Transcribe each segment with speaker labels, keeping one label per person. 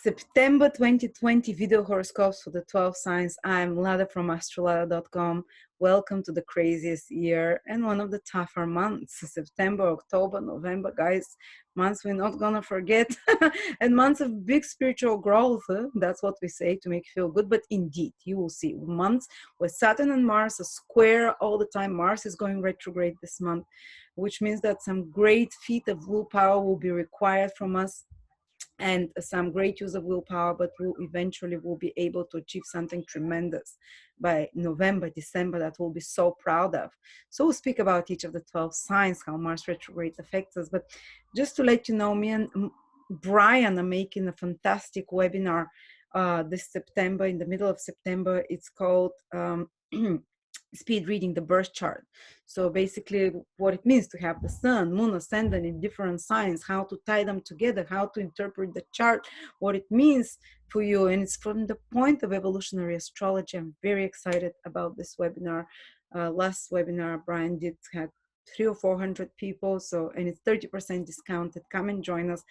Speaker 1: September 2020 video horoscopes for the 12 signs. I'm Lada from astrology.com. Welcome to the craziest year and one of the tougher months. September, October, November, guys, months we're not gonna forget. And months of big spiritual growth. That's what we say to make you feel good. But indeed, you will see months where Saturn and Mars are square all the time. Mars is going retrograde this month, which means that some great feat of willpower will be required from us, and some great use of willpower, but we'll eventually will be able to achieve something tremendous by November, December, that we'll be so proud of. So we'll speak about each of the 12 signs, how Mars retrograde affects us. But just to let you know, me and Brian are making a fantastic webinar this September, in the middle of September. It's called speed reading the birth chart. So basically what it means to have the sun, moon, ascendant in different signs, how to tie them together, how to interpret the chart, what it means for you. And it's from the point of evolutionary astrology. I'm very excited about this webinar. Last webinar Brian did had 300 or 400 people, so, and it's 30% discounted. Come and join us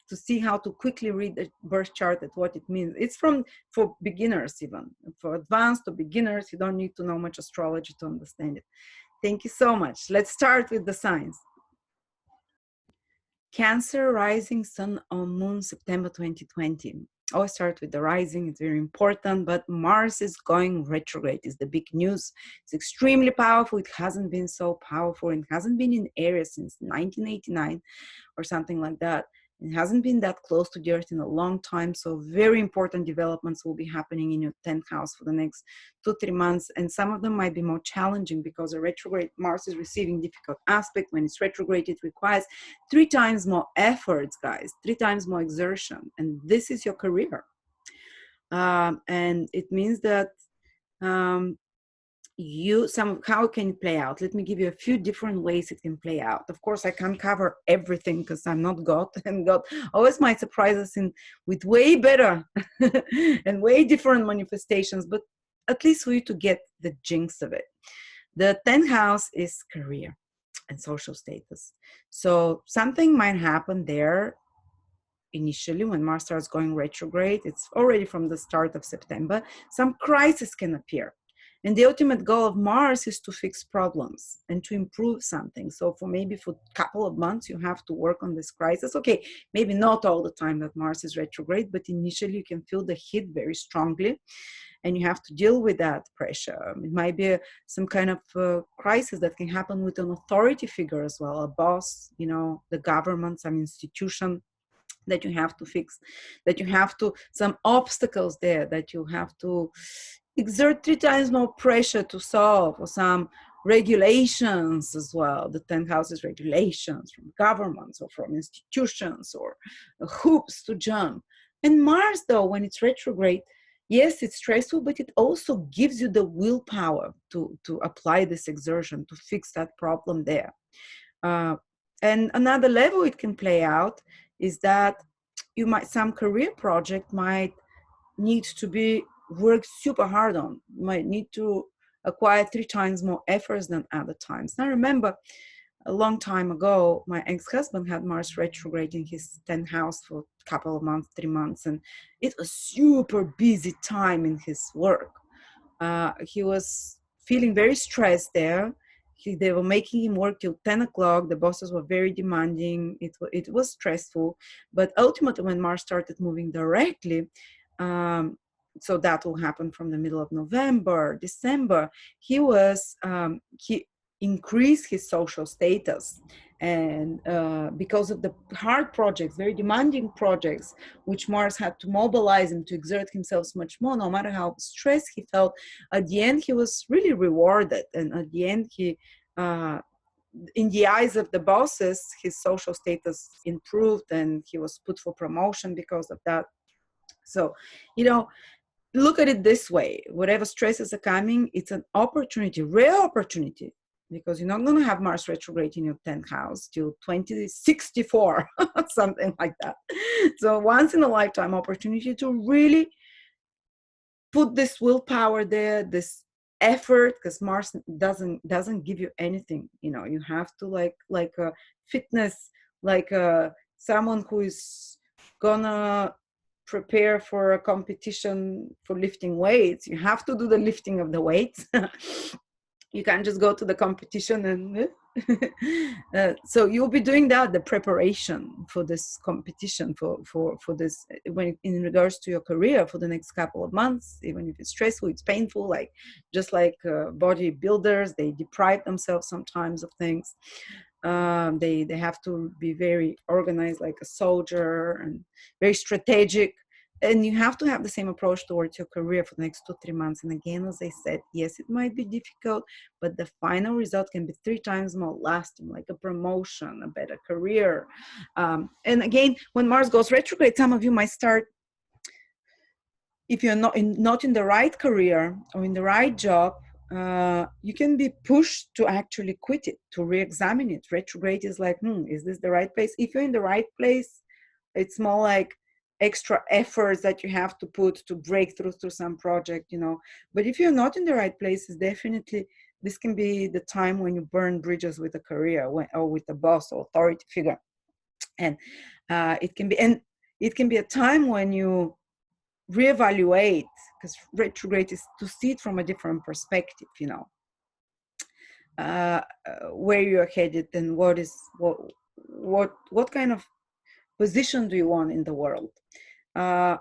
Speaker 1: to see how to quickly read the birth chart and what it means. It's for beginners, even for advanced or beginners. You don't need to know much astrology to understand it. Thank you so much. Let's start with the signs. Cancer, rising, sun or moon, September 2020. I'll start with the rising. It's very important, but Mars is going retrograde is the big news. It's extremely powerful. It hasn't been so powerful and hasn't been in Aries since 1989 or something like that. It hasn't been that close to the Earth in a long time, so very important developments will be happening in your 10th house for the next 2-3 months, and some of them might be more challenging because a retrograde Mars is receiving difficult aspect. When it's retrograde, it requires 3 times more efforts, guys, 3 times more exertion, and this is your career. And it means that how can it play out? Let me give you a few different ways it can play out. Of course, I can't cover everything because I'm not God, and God always might surprise us with way better and way different manifestations, but at least for you to get the jinx of it. The 10th house is career and social status. So something might happen there initially when Mars starts going retrograde. It's already from the start of September. Some crisis can appear. And the ultimate goal of Mars is to fix problems and to improve something. So for a couple of months, you have to work on this crisis. Okay, maybe not all the time that Mars is retrograde, but initially you can feel the heat very strongly and you have to deal with that pressure. It might be some kind of crisis that can happen with an authority figure as well, a boss, the government, some institution that you have to fix, that you have to, some obstacles there that you have to exert 3 times more pressure to solve, or some regulations as well. The 10th house is regulations from governments or from institutions, or hoops to jump. And Mars, though, when it's retrograde, yes, it's stressful, but it also gives you the willpower to apply this exertion, to fix that problem there. And another level it can play out is that some career project might need to be worked super hard on, might need to acquire 3 times more efforts than other times. Now, I remember a long time ago, my ex-husband had Mars retrograde in his 10th house for a couple of months, 3 months, and it was super busy time in his work. He was feeling very stressed there. They were making him work till 10 o'clock. The bosses were very demanding. It was stressful. But ultimately, when Mars started moving directly, so that will happen from the middle of November, December, he increased his social status. And because of the hard projects, very demanding projects, which Mars had to mobilize him to exert himself much more, no matter how stressed he felt, at the end he was really rewarded. And at the end he, in the eyes of the bosses, his social status improved and he was put for promotion because of that. So, look at it this way. Whatever stresses are coming, it's an opportunity, rare opportunity, because you're not going to have Mars retrograde in your 10th house till 2064, something like that. So once in a lifetime opportunity to really put this willpower there, this effort, because Mars doesn't give you anything. You have to like a fitness, like someone who is gonna prepare for a competition for lifting weights, you have to do the lifting of the weights. You can't just go to the competition and so you'll be doing that, the preparation for this competition, for this, when in regards to your career for the next couple of months, even if it's stressful, it's painful, like just like bodybuilders, they deprive themselves sometimes of things. They have to be very organized like a soldier and very strategic, and you have to have the same approach towards your career for the next 2-3 months. And again, as I said, yes, it might be difficult, but the final result can be 3 times more lasting, like a promotion, a better career. And again, when Mars goes retrograde, some of you might start, if you're not in the right career or in the right job, you can be pushed to actually quit it, to re-examine it. Retrograde is like, is this the right place? If you're in the right place, it's more like extra efforts that you have to put to break through to some project, you know. But if you're not in the right places, definitely this can be the time when you burn bridges with a career, or with a boss or authority figure. And it can be a time when you reevaluate, because retrograde is to see it from a different perspective, you know, where you're headed and what kind of position do you want in the world. uh,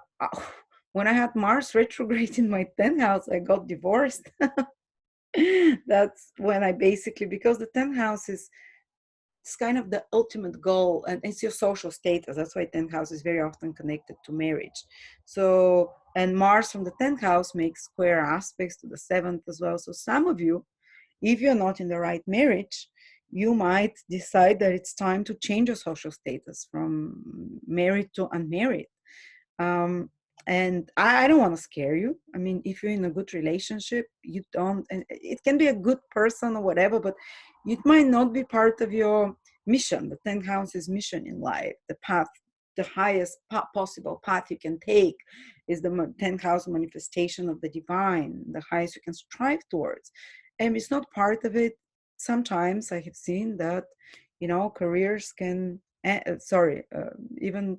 Speaker 1: when I had Mars retrograde in my 10th house, I got divorced. That's when I basically, because the 10th house is, it's kind of the ultimate goal, and it's your social status. That's why 10th house is very often connected to marriage. So, and Mars from the 10th house makes square aspects to the 7th as well. So some of you, if you're not in the right marriage, you might decide that it's time to change your social status from married to unmarried. And I don't want to scare you. I mean, if you're in a good relationship, you don't, and it can be a good person or whatever, but it might not be part of your mission. The 10th house is mission in life, the path, the highest possible path you can take is the 10th house manifestation of the divine, the highest you can strive towards. And it's not part of it. Sometimes I have seen that, you know, careers can, even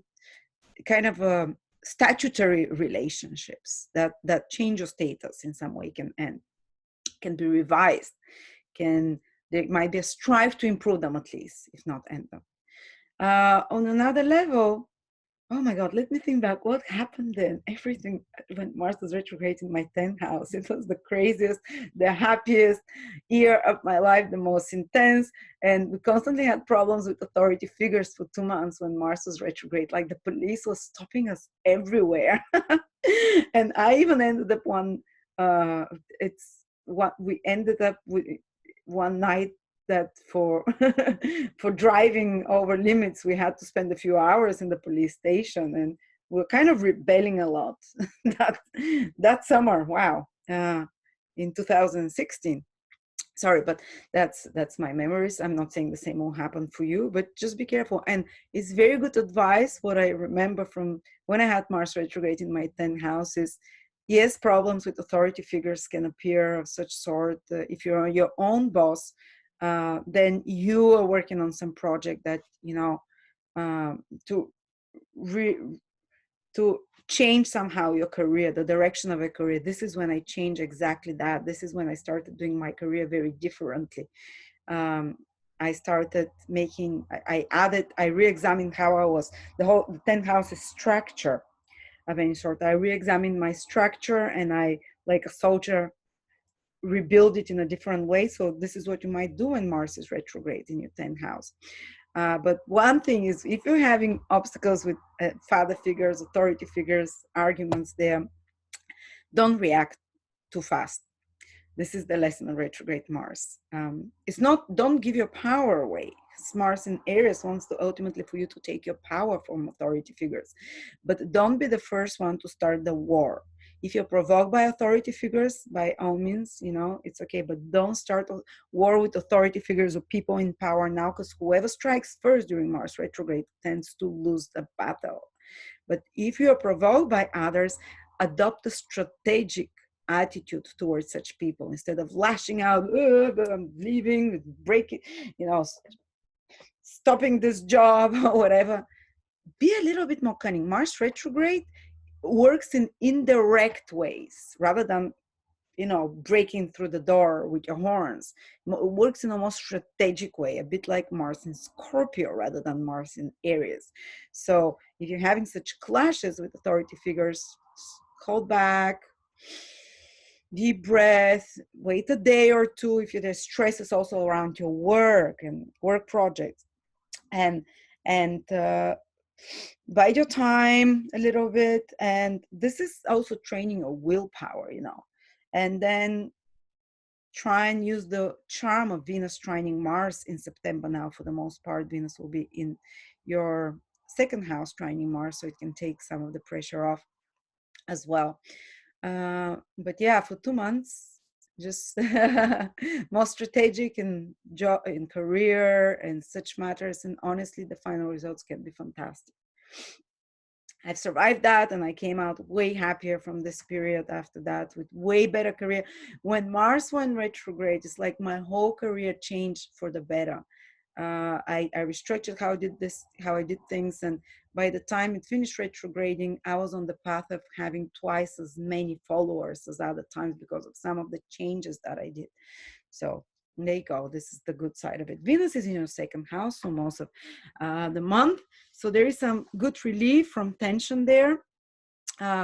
Speaker 1: kind of statutory relationships that change your status in some way can be revised. There might be a strive to improve them, at least, if not end them. On another level, oh my God, let me think back. What happened then? Everything, when Mars was retrograde in my 10th house, it was the craziest, the happiest year of my life, the most intense. And we constantly had problems with authority figures for 2 months when Mars was retrograde. Like the police was stopping us everywhere. And I even ended up we ended up with one night that for for driving over limits, we had to spend a few hours in the police station, and we're kind of rebelling a lot that summer. Wow. In 2016. Sorry, but that's my memories. I'm not saying the same will happen for you, but just be careful. And it's very good advice. What I remember from when I had Mars retrograde in my 10th house is, yes, problems with authority figures can appear of such sort. If you're your own boss, then you are working on some project that, you know, to change somehow your career, the direction of a career. This is when I changed exactly that. This is when I started doing my career very differently. I started I re-examined how I was, the 10th house is structure of any sort. I re-examined my structure, and I, like a soldier, rebuild it in a different way. So this is what you might do when Mars is retrograde in your 10th house. But one thing is, if you're having obstacles with father figures, authority figures, arguments there, don't react too fast. This is the lesson of retrograde Mars. It's not, don't give your power away. Mars in Aries wants to ultimately for you to take your power from authority figures. But don't be the first one to start the war. If you're provoked by authority figures, by all means, you know, it's okay. But don't start a war with authority figures or people in power now, because whoever strikes first during Mars retrograde tends to lose the battle. But if you're provoked by others, adopt a strategic attitude towards such people instead of lashing out, I'm leaving, breaking, you know, stopping this job or whatever. Be a little bit more cunning. Mars retrograde works in indirect ways rather than, breaking through the door with your horns. It works in a more strategic way, a bit like Mars in Scorpio rather than Mars in Aries. So if you're having such clashes with authority figures, hold back, deep breath, wait a day or two. If there's stress is also around your work and work projects, and bide your time a little bit. And this is also training your willpower, and then try and use the charm of Venus trining Mars in September. Now, for the most part, Venus will be in your second house trining Mars, so it can take some of the pressure off as well. But yeah, for 2 months, just more strategic in job, in career, and such matters. And honestly, the final results can be fantastic. I've survived that, and I came out way happier from this period after that with way better career. When Mars went retrograde, it's like my whole career changed for the better. I restructured how I did things, and by the time it finished retrograding, I was on the path of having twice as many followers as other times because of some of the changes that I did. So there you go. This is the good side of it. Venus is in your second house for most of the month. So there is some good relief from tension there,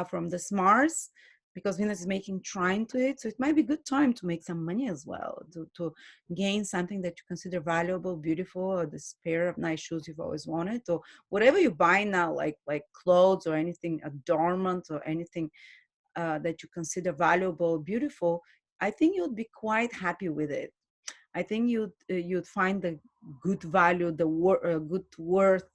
Speaker 1: from this Mars, because Venus is making trine to it. So it might be a good time to make some money as well, to gain something that you consider valuable, beautiful, or this pair of nice shoes you've always wanted, or whatever you buy now, like clothes or anything adornment or anything that you consider valuable, beautiful. I think you'd be quite happy with it. I think you'd find the good value, the good worth,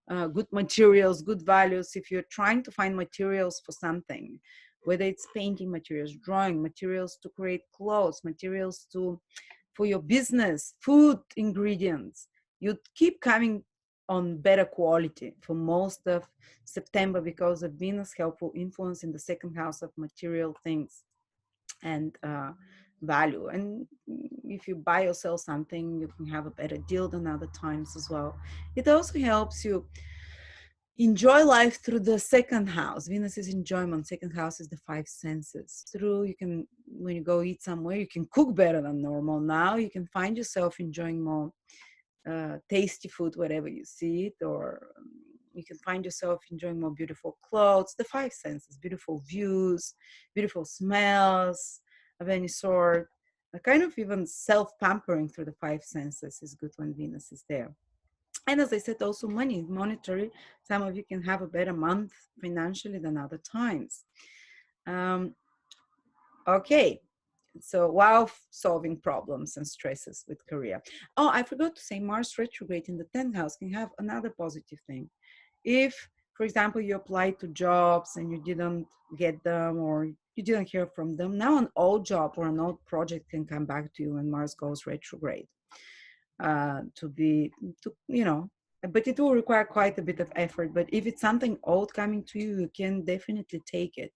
Speaker 1: good materials, good values. If you're trying to find materials for something, whether it's painting materials, drawing materials to create clothes, materials for your business, food ingredients, you'd keep coming on better quality for most of September because of Venus' helpful influence in the second house of material things and value. And if you buy or sell something, you can have a better deal than other times as well. It also helps you enjoy life through the second house. Venus is enjoyment. Second house is the five senses. You can, when you go eat somewhere, you can cook better than normal. Now you can find yourself enjoying more tasty food wherever you see it, or you can find yourself enjoying more beautiful clothes. The five senses, beautiful views, beautiful smells of any sort. A kind of even self-pampering through the five senses is good when Venus is there. And as I said, also money, monetary. Some of you can have a better month financially than other times. Okay. So while solving problems and stresses with career. Oh, I forgot to say Mars retrograde in the 10th house can have another positive thing. If, for example, you applied to jobs and you didn't get them, or you didn't hear from them, now an old job or an old project can come back to you when Mars goes retrograde. But it will require quite a bit of effort. But if it's something old coming to you, you can definitely take it.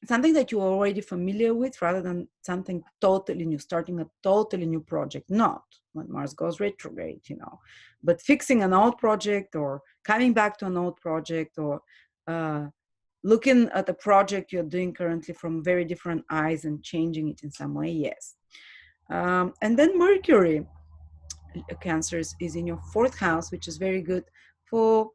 Speaker 1: Something that you're already familiar with rather than something totally new, starting a totally new project. Not when Mars goes retrograde, but fixing an old project or coming back to an old project, or looking at a project you're doing currently from very different eyes and changing it in some way, yes. And then Mercury, Cancers, is in your fourth house, which is very good for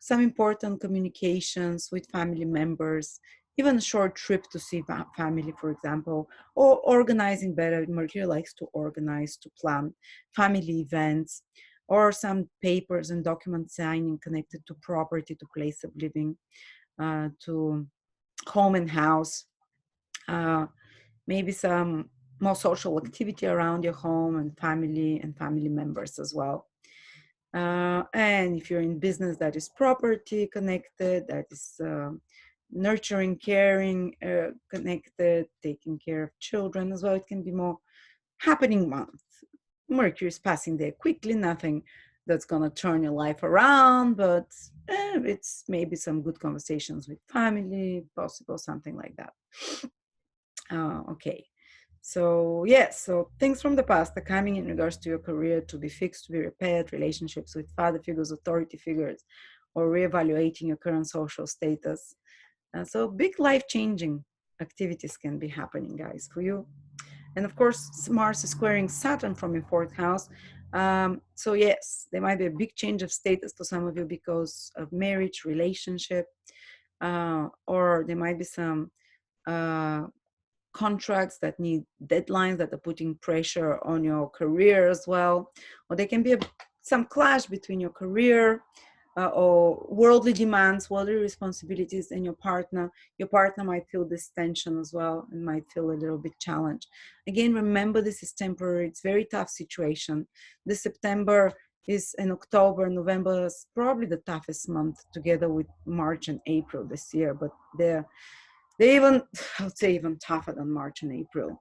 Speaker 1: some important communications with family members, even a short trip to see family, for example, or organizing better. Mercury likes to organize, to plan family events, or some papers and document signing connected to property, to place of living, to home and house, maybe some more social activity around your home and family members as well. And if you're in business that is property connected, that is nurturing, caring, connected, taking care of children as well, it can be more happening month. Mercury is passing there quickly, nothing that's going to turn your life around, but it's maybe some good conversations with family, possible, something like that. Okay. So yes, so things from the past are coming in regards to your career to be fixed, to be repaired, relationships with father figures, authority figures, or reevaluating your current social status. So big life-changing activities can be happening, guys, for you. And of course, Mars is squaring Saturn from your fourth house. So yes, there might be a big change of status for some of you because of marriage, relationship, or there might be some contracts that need deadlines that are putting pressure on your career as well. Or there can be some clash between your career or worldly demands, worldly responsibilities, and your partner. Your partner might feel this tension as well and might feel a little bit challenged. Again, remember, this is temporary. It's a very tough situation. This September is in October, November is probably the toughest month together with March and April this year, but they're even, I would say, even tougher than March and April.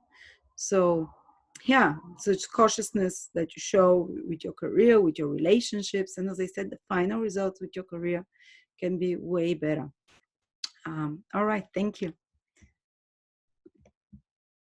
Speaker 1: So yeah, so it's cautiousness that you show with your career, with your relationships. And as I said, the final results with your career can be way better. All right, thank you.